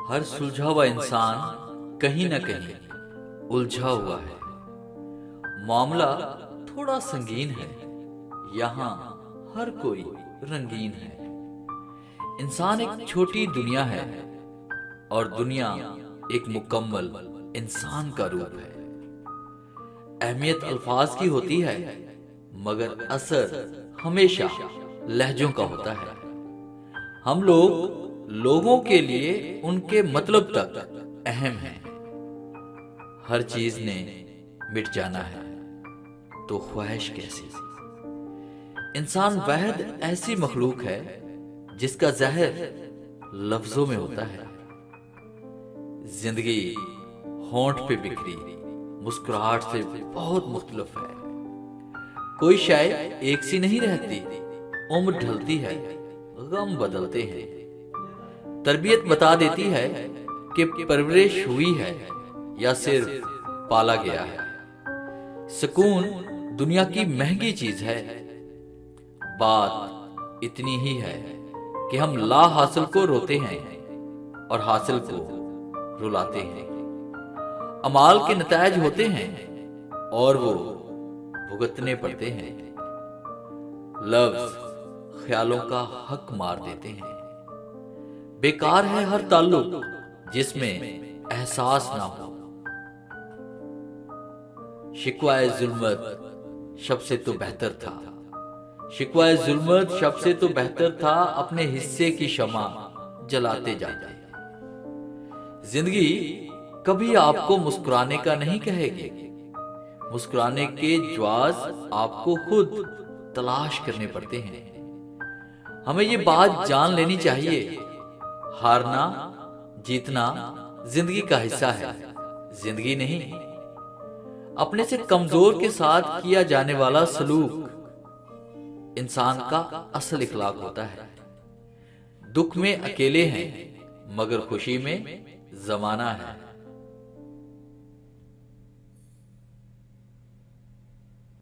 हर सुलझा हुआ इंसान कहीं न कहीं उलझा हुआ है। मामला थोड़ा संगीन है, यहाँ हर कोई रंगीन है। इंसान एक छोटी दुनिया है और दुनिया एक मुकम्मल इंसान का रूप है। अहमियत अल्फाज की होती है, मगर असर हमेशा लहजों का होता है। हम लोग लोगों के लिए उनके मतलब तक अहम हैं। हर चीज ने मिट जाना है तो ख्वाहिश कैसी। इंसान वाहिद ऐसी मखलूक है जिसका ज़हर लफ्जों में होता है। जिंदगी होंठ पे बिखरी मुस्कुराहट से बहुत मुख्तलिफ है। कोई शायद एक सी नहीं रहती, उम्र ढलती है, गम बदलते हैं। तरबियत बता देती है कि परवरिश हुई है या सिर्फ पाला गया है। सुकून दुनिया की महंगी चीज है। बात इतनी ही है कि हम ला हासिल को रोते हैं और हासिल को रुलाते हैं। अमाल के नतायज होते हैं और वो भुगतने पड़ते हैं। लफ्ज ख्यालों का हक मार देते हैं। बेकार है हर ताल्लुक जिसमें एहसास ना हो। शिकवाए जुल्मत शब से तो बेहतर था। शिकवाए जुल्मत शब से तो बेहतर था, अपने हिस्से की शमा जलाते जाते। जिंदगी कभी आपको मुस्कुराने का नहीं कहेगी। मुस्कुराने के ज्वाज आपको खुद तलाश करने पड़ते हैं। हमें ये बात जान लेनी चाहिए, हारना जीतना जिंदगी का हिस्सा है, जिंदगी नहीं। अपने से कमजोर के साथ किया जाने वाला सलूक इंसान का असल इखलाक होता है। दुख में अकेले हैं, मगर खुशी में जमाना है।